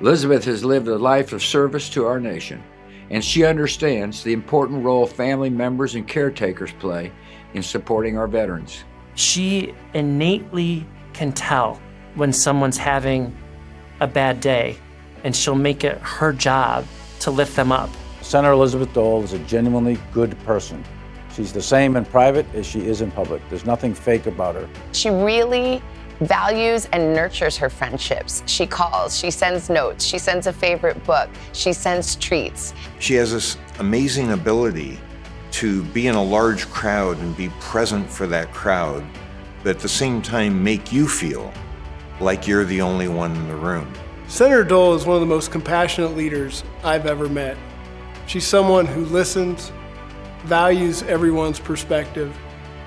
Elizabeth has lived a life of service to our nation, and she understands the important role family members and caretakers play in supporting our veterans. She innately can tell when someone's having a bad day, and she'll make it her job to lift them up. Senator Elizabeth Dole is a genuinely good person. She's the same in private as she is in public. There's nothing fake about her. She really values and nurtures her friendships. She calls, she sends notes, she sends a favorite book, she sends treats. She has this amazing ability to be in a large crowd and be present for that crowd, but at the same time make you feel like you're the only one in the room. Senator Dole is one of the most compassionate leaders I've ever met. She's someone who listens, values everyone's perspective,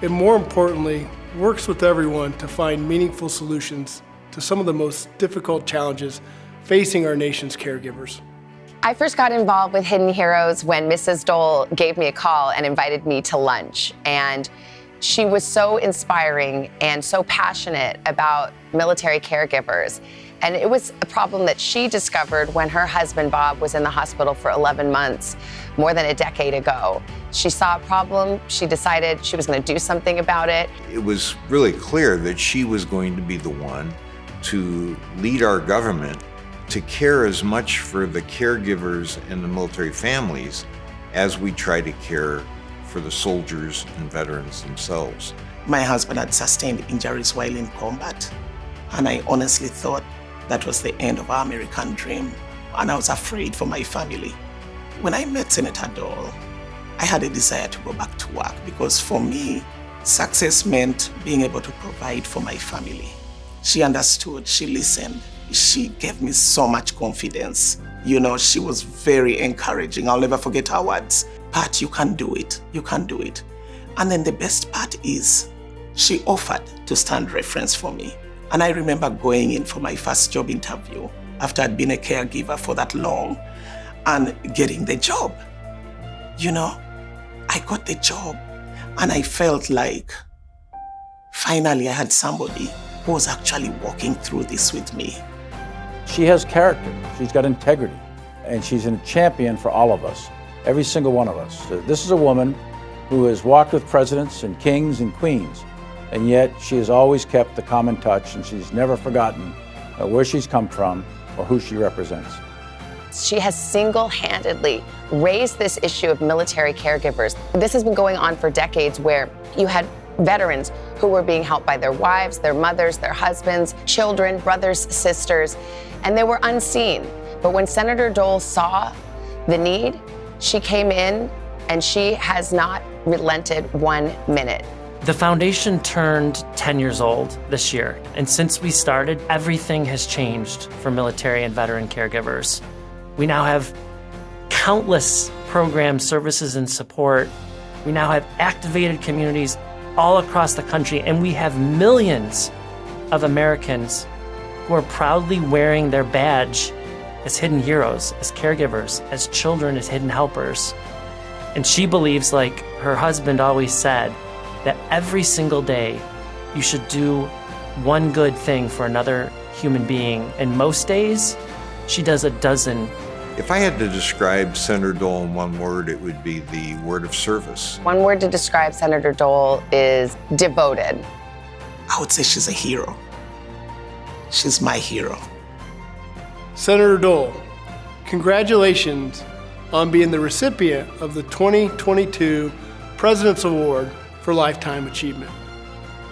and more importantly, works with everyone to find meaningful solutions to some of the most difficult challenges facing our nation's caregivers. I first got involved with Hidden Heroes when Mrs. Dole gave me a call and invited me to lunch. And she was so inspiring and so passionate about military caregivers. And it was a problem that she discovered when her husband, Bob, was in the hospital for 11 months, more than a decade ago. She saw a problem, she decided she was going to do something about it. It was really clear that she was going to be the one to lead our government to care as much for the caregivers and the military families as we try to care for the soldiers and veterans themselves. My husband had sustained injuries while in combat, and I honestly thought that was the end of our American dream, and I was afraid for my family. When I met Senator Dole, I had a desire to go back to work because for me, success meant being able to provide for my family. She understood, she listened, she gave me so much confidence. You know, she was very encouraging. I'll never forget her words. Pat, you can do it, you can do it. And then the best part is, she offered to stand reference for me. And I remember going in for my first job interview after I'd been a caregiver for that long and getting the job. You know, I got the job and I felt like finally I had somebody who was actually walking through this with me. She has character, she's got integrity, and she's a champion for all of us, every single one of us. This is a woman who has walked with presidents and kings and queens, and yet she has always kept the common touch, and she's never forgotten where she's come from or who she represents. She has single-handedly raised this issue of military caregivers. This has been going on for decades where you had veterans who were being helped by their wives, their mothers, their husbands, children, brothers, sisters, and they were unseen. But when Senator Dole saw the need, she came in and she has not relented 1 minute. The foundation turned 10 years old this year, and since we started, everything has changed for military and veteran caregivers. We now have countless programs, services, and support. We now have activated communities all across the country, and we have millions of Americans who are proudly wearing their badge as hidden heroes, as caregivers, as children, as hidden helpers. And she believes, like her husband always said, that every single day you should do one good thing for another human being. And most days, she does a dozen. If I had to describe Senator Dole in one word, it would be the word of service. One word to describe Senator Dole is devoted. I would say she's a hero. She's my hero. Senator Dole, congratulations on being the recipient of the 2022 President's Award for Lifetime Achievement.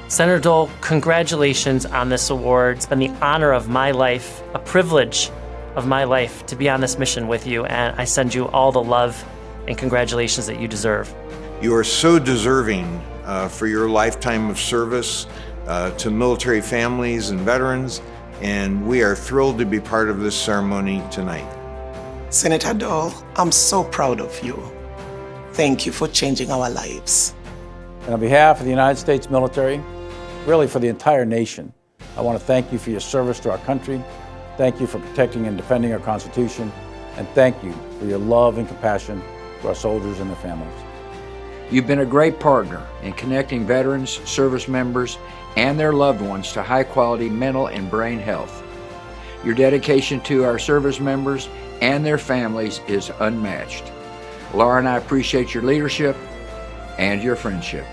Senator Dole, congratulations on this award. It's been the honor of my life, a privilege of my life to be on this mission with you, and I send you all the love and congratulations that you deserve. You are so deserving for your lifetime of service to military families and veterans, and we are thrilled to be part of this ceremony tonight. Senator Dole, I'm so proud of you. Thank you for changing our lives. And on behalf of the United States military, really for the entire nation, I want to thank you for your service to our country. Thank you for protecting and defending our Constitution. And thank you for your love and compassion to our soldiers and their families. You've been a great partner in connecting veterans, service members, and their loved ones to high-quality mental and brain health. Your dedication to our service members and their families is unmatched. Laura and I appreciate your leadership and your friendship.